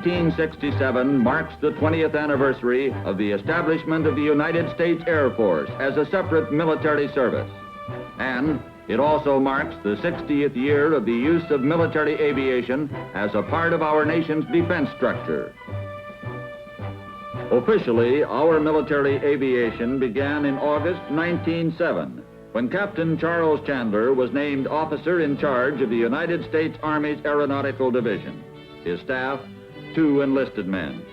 1967 marks the 20th anniversary of the establishment of the United States Air Force as a separate military service. And it also marks the 60th year of the use of military aviation as a part of our nation's defense structure. Officially, our military aviation began in August 1907, when Captain Charles Chandler was named officer in charge of the United States Army's Aeronautical Division. His staff, 2 enlisted men.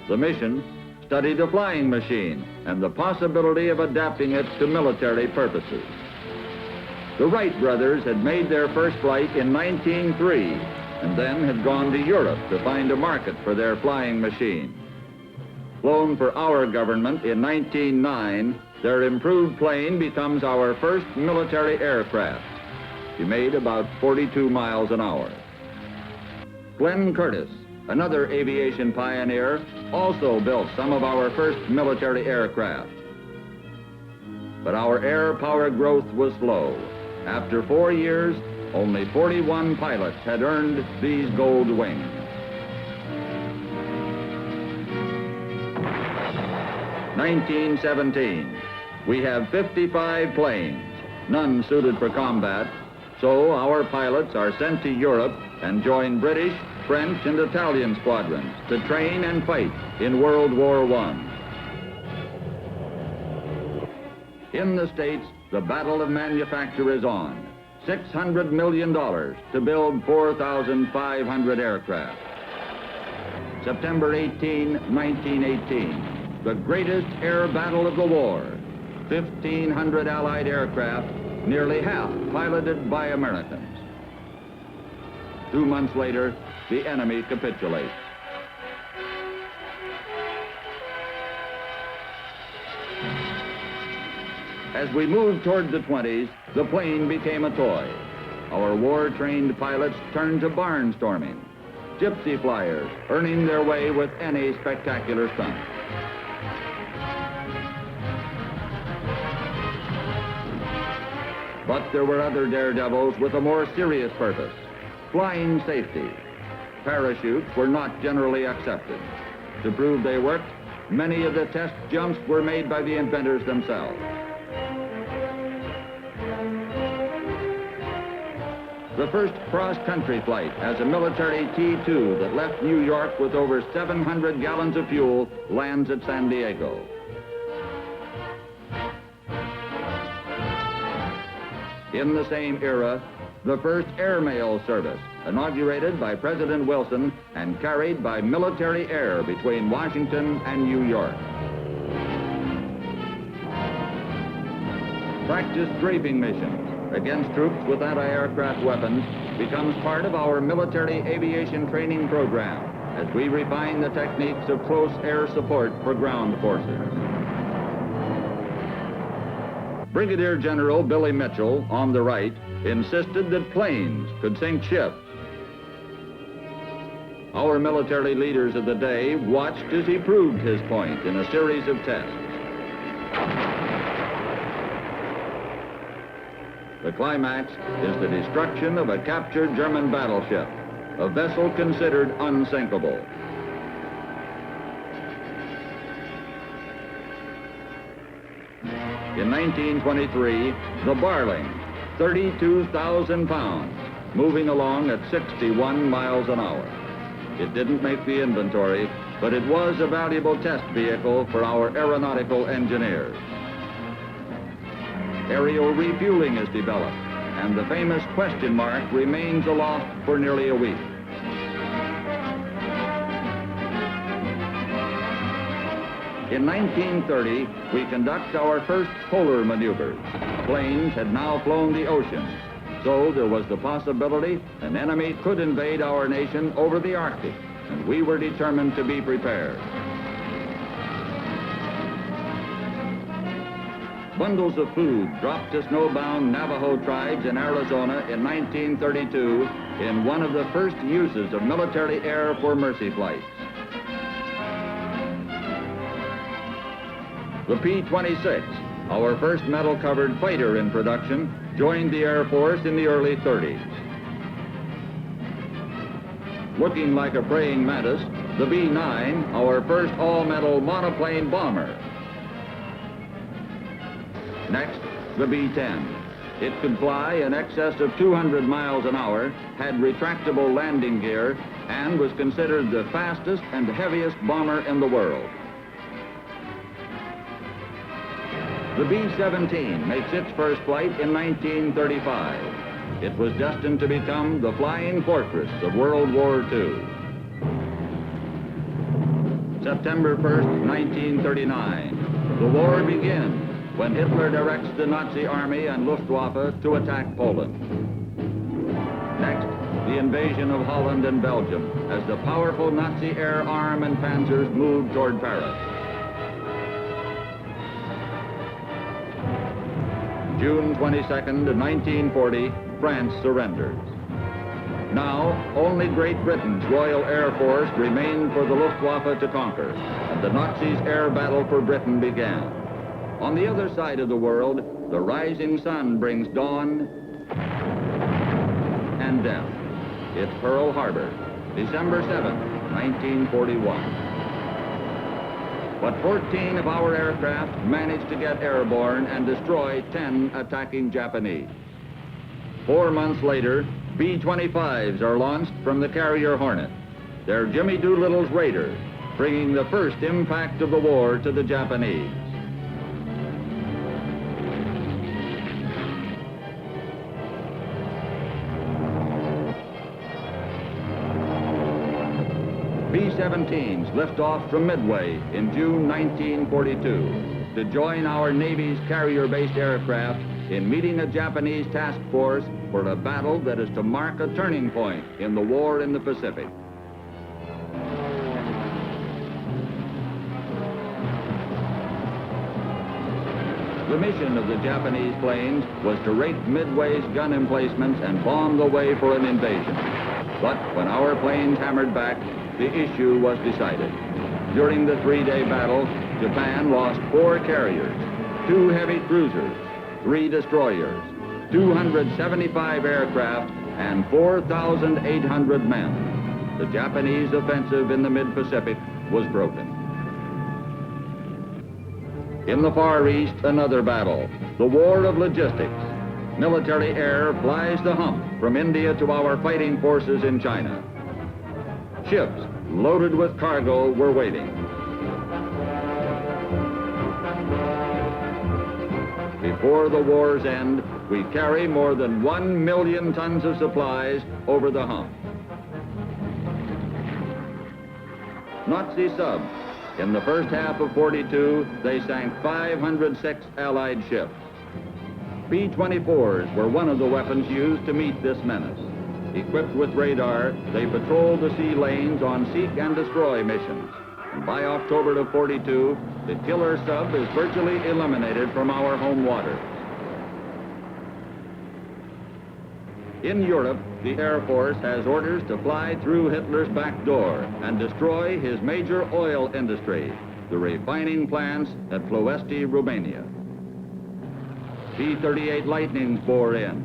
The mission, studied a flying machine and the possibility of adapting it to military purposes. The Wright brothers had made their first flight in 1903 and then had gone to Europe to find a market for their flying machine. Flown for our government in 1909, their improved plane becomes our first military aircraft. She made about 42 miles an hour. Glenn Curtiss, another aviation pioneer, also built some of our first military aircraft. But our air power growth was slow. After 4 years, only 41 pilots had earned these gold wings. (1917). We have 55 planes, none suited for combat, so our pilots are sent to Europe and join British, French, and Italian squadrons to train and fight in World War I. In the States, the battle of manufacture is on. $600 million to build 4,500 aircraft. September 18, 1918, the greatest air battle of the war. 1,500 Allied aircraft, nearly half piloted by Americans. 2 months later, the enemy capitulates. As we moved toward the 20s, the plane became a toy. Our war-trained pilots turned to barnstorming, gypsy flyers earning their way with any spectacular stunt. But there were other daredevils with a more serious purpose, flying safety. Parachutes were not generally accepted. To prove they worked, many of the test jumps were made by the inventors themselves. The first cross-country flight as a military T-2 that left New York with over 700 gallons of fuel lands at San Diego. In the same era, the first airmail service, inaugurated by President Wilson and carried by military air between Washington and New York. Practice draping missions against troops with anti-aircraft weapons becomes part of our military aviation training program as we refine the techniques of close air support for ground forces. Brigadier General Billy Mitchell, on the right, insisted that planes could sink ships. Our military leaders of the day watched as he proved his point in a series of tests. The climax is the destruction of a captured German battleship, a vessel considered unsinkable. In 1923, the Barling, 32,000 pounds, moving along at 61 miles an hour. It didn't make the inventory, but it was a valuable test vehicle for our aeronautical engineers. Aerial refueling is developed, and the famous question mark remains aloft for nearly a week. In 1930, we conduct our first polar maneuvers. Planes had now flown the ocean, so there was the possibility an enemy could invade our nation over the Arctic, and we were determined to be prepared. Bundles of food dropped to snowbound Navajo tribes in Arizona in 1932 in one of the first uses of military air for mercy flights. The P-26, our first metal-covered fighter in production, joined the Air Force in the early 30s. Looking like a praying mantis, The B-9, our first all-metal monoplane bomber. Next, the B-10. It could fly in excess of 200 miles an hour, had retractable landing gear, and was considered the fastest and heaviest bomber in the world. The B-17 makes its first flight in 1935. It was destined to become the flying fortress of World War II. September 1st, 1939. The war begins when Hitler directs the Nazi army and Luftwaffe to attack Poland. Next, the invasion of Holland and Belgium as the powerful Nazi air arm and panzers moved toward Paris. June 22nd, 1940, France surrenders. Now, only Great Britain's Royal Air Force remained for the Luftwaffe to conquer, and the Nazis' air battle for Britain began. On the other side of the world, the rising sun brings dawn and death. It's Pearl Harbor, December 7, 1941. But 14 of our aircraft managed to get airborne and destroy 10 attacking Japanese. 4 months later, B-25s are launched from the carrier Hornet. They're Jimmy Doolittle's raiders, bringing the first impact of the war to the Japanese. B-17s lift off from Midway in June 1942 to join our Navy's carrier-based aircraft in meeting a Japanese task force for a battle that is to mark a turning point in the war in the Pacific. The mission of the Japanese planes was to rake Midway's gun emplacements and bomb the way for an invasion. But when our planes hammered back, the issue was decided. During the 3-day battle, Japan lost 4 carriers, 2 heavy cruisers, 3 destroyers, 275 aircraft, and 4,800 men. The Japanese offensive in the mid-Pacific was broken. In the Far East, another battle, the War of Logistics. Military air flies the hump from India to our fighting forces in China. Ships loaded with cargo were waiting. Before the war's end, we carry more than 1 million tons of supplies over the hump. Nazi subs. In the first half of 42, they sank 506 Allied ships. B-24s were one of the weapons used to meet this menace. Equipped with radar, they patrolled the sea lanes on seek and destroy missions. And by October of 42, the killer sub is virtually eliminated from our home waters. In Europe, the Air Force has orders to fly through Hitler's back door and destroy his major oil industry, the refining plants at Ploiești, Romania. B-38 Lightnings bore in.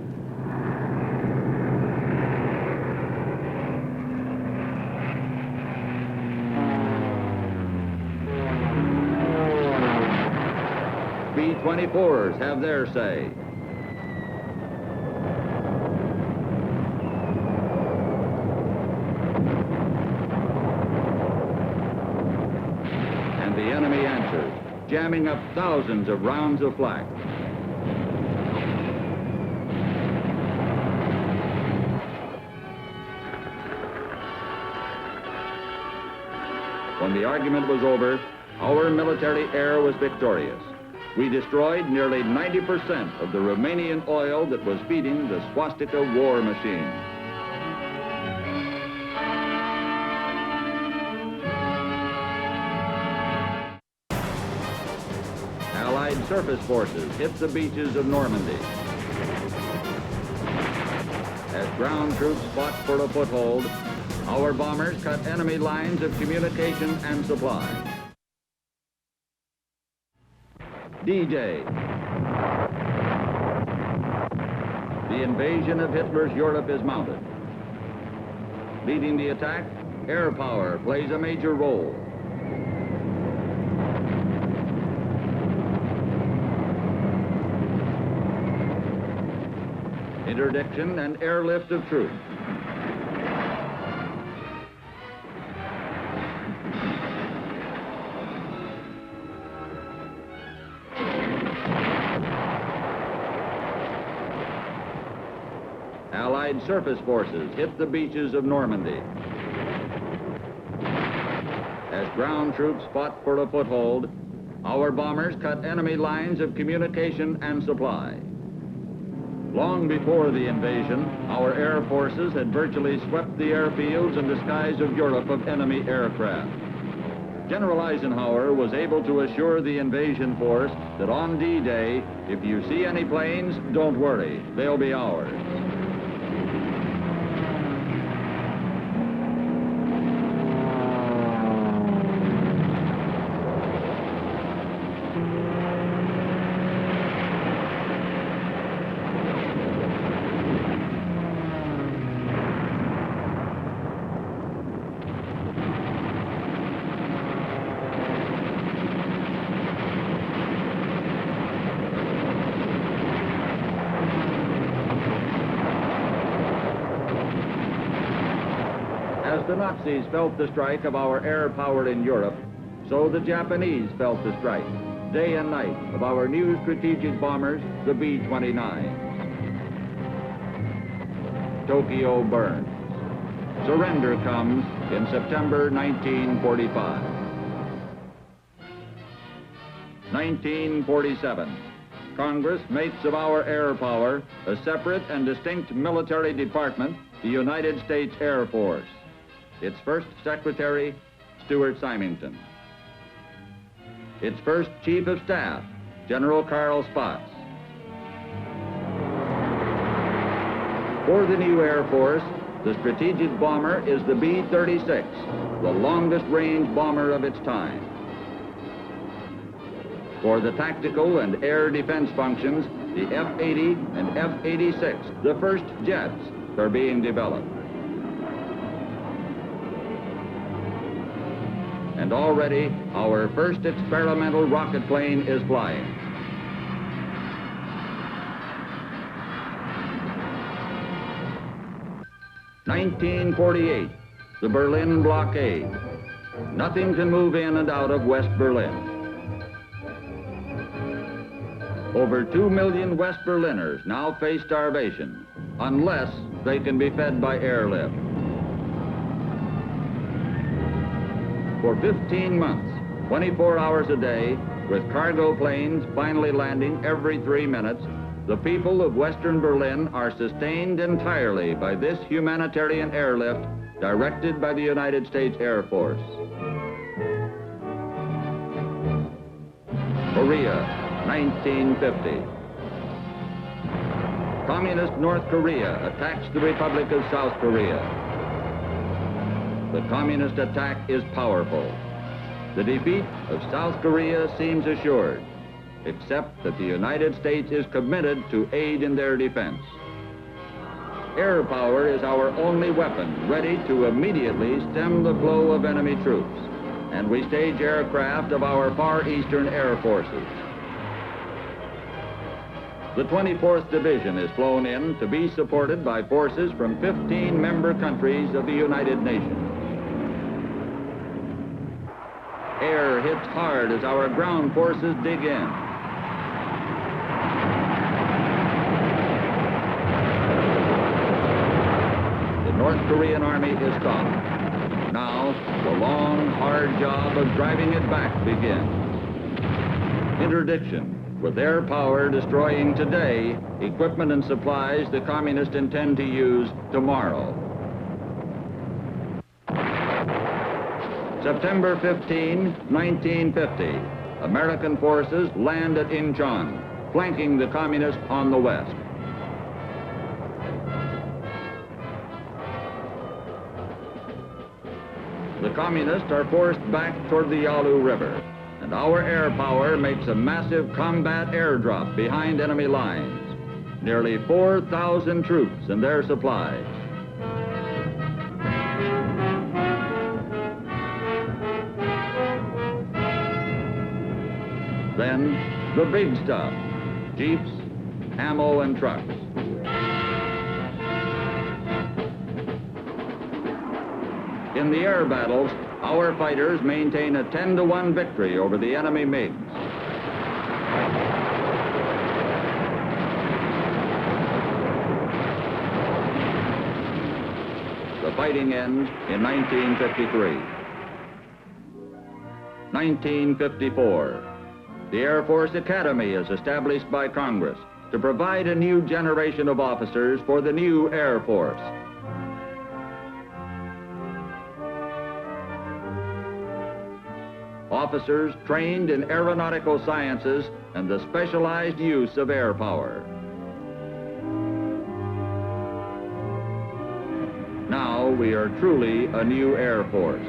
B-24s have their say. And the enemy answers, jamming up thousands of rounds of flak. When the argument was over, our military air was victorious. We destroyed nearly 90% of the Romanian oil that was feeding the swastika war machine. Allied surface forces hit the beaches of Normandy. As ground troops fought for a foothold, our bombers cut enemy lines of communication and supply. D-Day. The invasion of Hitler's Europe is mounted. Leading the attack, Air power plays a major role. Interdiction and airlift of troops. Allied surface forces hit the beaches of Normandy. As ground troops fought for a foothold, our bombers cut enemy lines of communication and supply. Long before the invasion, our air forces had virtually swept the airfields and the skies of Europe of enemy aircraft. General Eisenhower was able to assure the invasion force that on D-Day, if you see any planes, don't worry, they'll be ours. As the Nazis felt the strike of our air power in Europe, so the Japanese felt the strike, day and night, of our new strategic bombers, the B-29. Tokyo burns. Surrender comes in September 1945. 1947. Congress makes of our air power a separate and distinct military department, the United States Air Force. Its first secretary, Stuart Symington. Its first chief of staff, General Carl Spaatz. For the new Air Force, the strategic bomber is the B-36, the longest range bomber of its time. For the tactical and air defense functions, the F-80 and F-86, the first jets, are being developed. And already, our first experimental rocket plane is flying. (1948), the Berlin blockade. Nothing can move in and out of West Berlin. Over 2 million West Berliners now face starvation, unless they can be fed by airlift. For 15 months, 24 hours a day, with cargo planes finally landing every 3 minutes, the people of Western Berlin are sustained entirely by this humanitarian airlift directed by the United States Air Force. Korea, 1950. Communist North Korea attacks the Republic of South Korea. The communist attack is powerful. The defeat of South Korea seems assured, except that the United States is committed to aid in their defense. Air power is our only weapon ready to immediately stem the flow of enemy troops, and we stage aircraft of our Far Eastern Air Forces. The 24th Division is flown in to be supported by forces from 15 member countries of the United Nations. Air hits hard as our ground forces dig in. The North Korean army is stopped. Now, the long, hard job of driving it back begins. Interdiction, with air power destroying today equipment and supplies the communists intend to use tomorrow. September 15, 1950, American forces land at Incheon, flanking the communists on the west. The communists are forced back toward the Yalu River, and our air power makes a massive combat airdrop behind enemy lines. Nearly 4,000 troops and their supplies. then the big stuff, jeeps, ammo, and trucks. In the air battles, our fighters maintain a 10-to-1 victory over the enemy MiGs. The fighting ends in 1953. 1954. The Air Force Academy is established by Congress to provide a new generation of officers for the new Air Force. Officers trained in aeronautical sciences and the specialized use of air power. Now we are truly a new Air Force.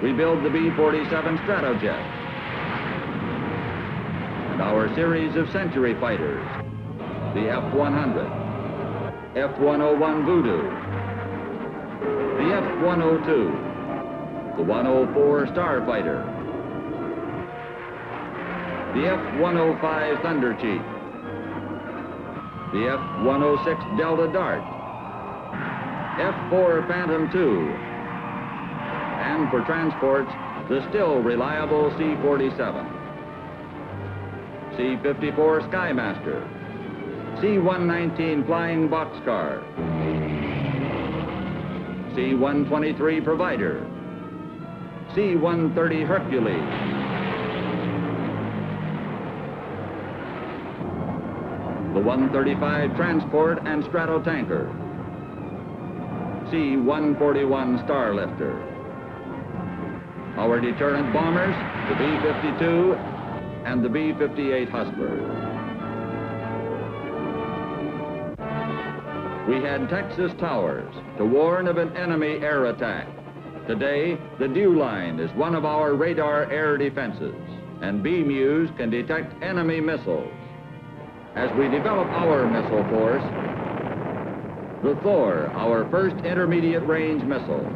We build the B-47 Stratojet and our series of Century fighters, the F-100, F-101 Voodoo, the F-102, the 104 Starfighter, the F-105 Thunder Chief, the F-106 Delta Dart, F-4 Phantom II, and for transports, the still reliable C-47, C-54 Skymaster, C-119 Flying Boxcar, C-123 Provider, C-130 Hercules, the 135 Transport and Stratotanker, C-141 Starlifter, our deterrent bombers, the B-52 and the B-58 Hustler. We had Texas Towers to warn of an enemy air attack. Today, the Dew Line is one of our radar air defenses, and BMUs can detect enemy missiles. As we develop our missile force, the Thor, our first intermediate range missile.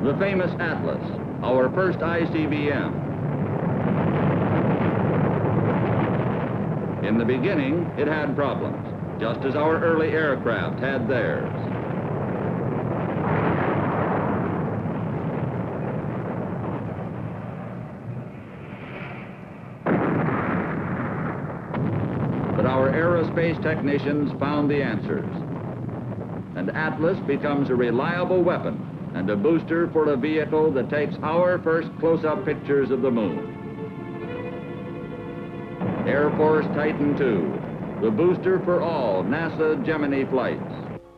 The famous Atlas, our first ICBM. In the beginning, it had problems, just as our early aircraft had theirs. But our aerospace technicians found the answers, and Atlas becomes a reliable weapon and a booster for a vehicle that takes our first close-up pictures of the moon. Air Force Titan II, the booster for all NASA Gemini flights.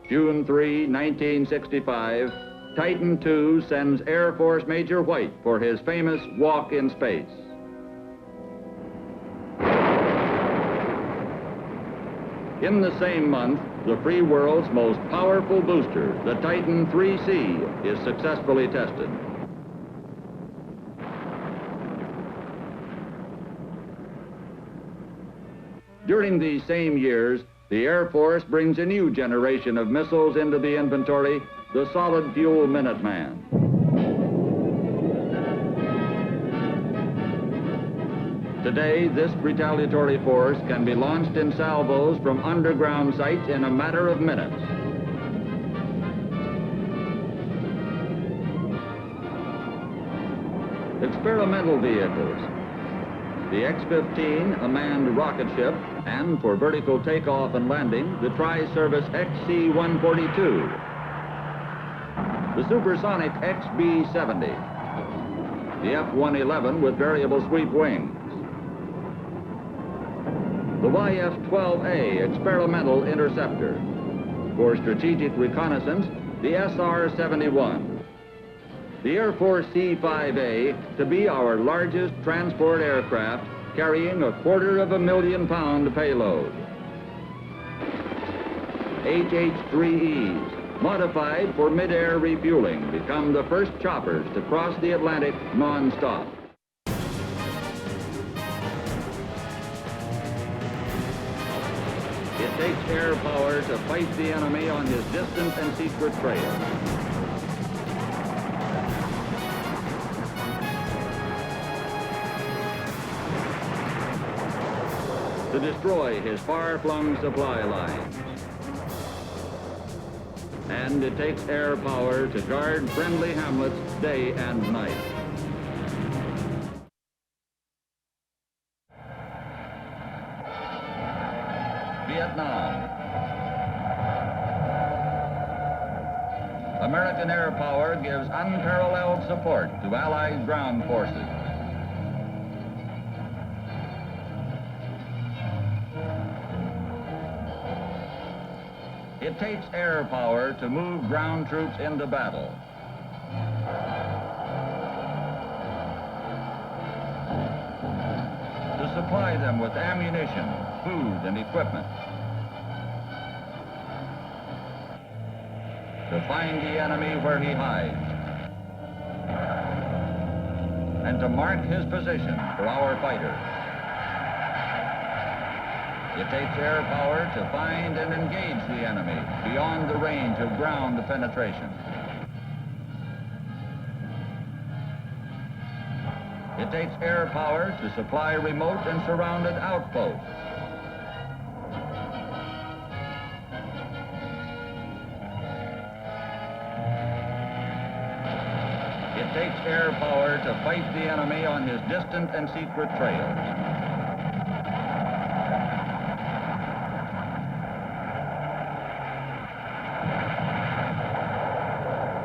June 3, 1965, Titan II sends Air Force Major White for his famous walk in space. In the same month, the free world's most powerful booster, the Titan IIIC, is successfully tested. During these same years, the Air Force brings a new generation of missiles into the inventory, the solid fuel Minuteman. Today, this retaliatory force can be launched in salvos from underground sites in a matter of minutes. Experimental vehicles. The X-15, a manned rocket ship, and for vertical takeoff and landing, the tri-service XC-142. The supersonic XB-70. The F-111 with variable sweep wings. The YF-12A experimental interceptor. For strategic reconnaissance, the SR-71. The Air Force C-5A to be our largest transport aircraft, carrying 250,000 pound payload. HH-3Es, modified for mid-air refueling, become the first choppers to cross the Atlantic non-stop. It takes air power to fight the enemy on his distant and secret trail. To destroy his far-flung supply lines. And it takes air power to guard friendly hamlets day and night. Vietnam. American air power gives unparalleled support to Allied ground forces. It takes air power to move ground troops into battle. To supply them with ammunition, food, and equipment. To find the enemy where he hides. And to mark his position for our fighters. It takes air power to find and engage the enemy beyond the range of ground penetration. It takes air power to supply remote and surrounded outposts. It takes air power to fight the enemy on his distant and secret trails.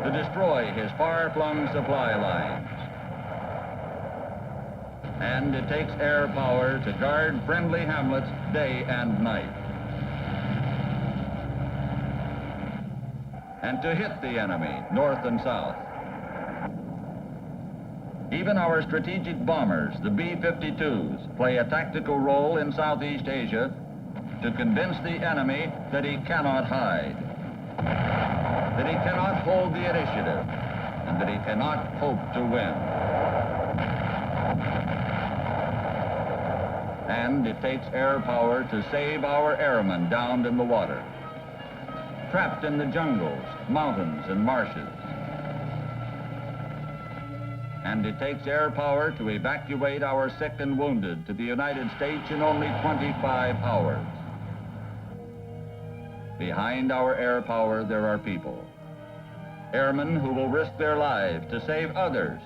To destroy his far-flung supply lines. And it takes air power to guard friendly hamlets day and night. And to hit the enemy north and south. Even our strategic bombers, the B-52s, play a tactical role in Southeast Asia to convince the enemy that he cannot hide, that he cannot hold the initiative, and that he cannot hope to win. And it takes air power to save our airmen downed in the water, trapped in the jungles, mountains, and marshes. And it takes air power to evacuate our sick and wounded to the United States in only 25 hours. Behind our air power, there are people. Airmen who will risk their lives to save others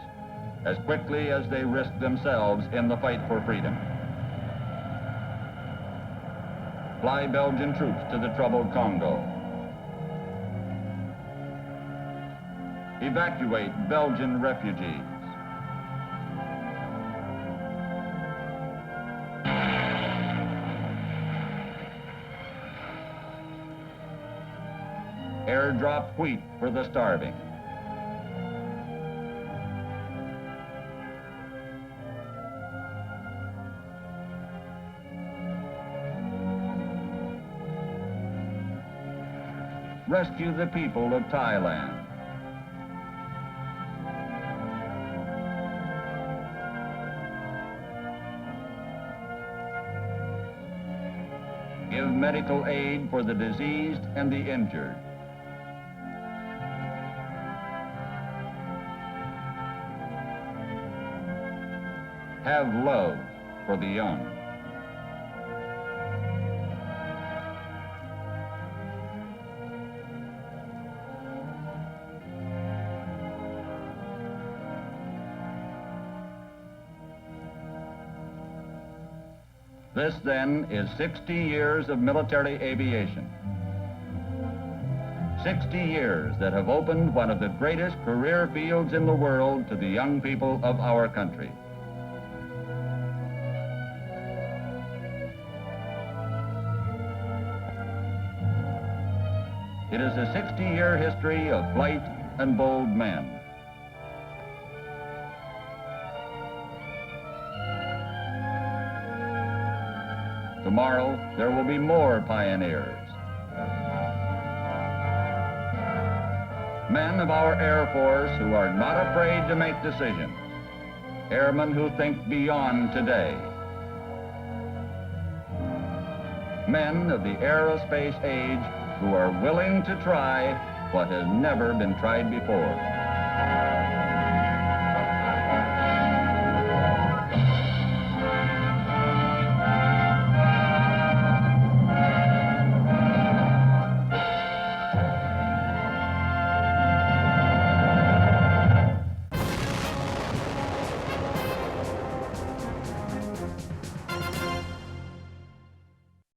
as quickly as they risk themselves in the fight for freedom. Fly Belgian troops to the troubled Congo. Evacuate Belgian refugees. Airdrop wheat for the starving. Rescue the people of Thailand. Give medical aid for the diseased and the injured. Have love for the young. This, then, is 60 years of military aviation. 60 years that have opened one of the greatest career fields in the world to the young people of our country. It is a 60-year history of flight and bold men. Tomorrow, there will be more pioneers. Men of our Air Force who are not afraid to make decisions. Airmen who think beyond today. Men of the aerospace age who are willing to try what has never been tried before.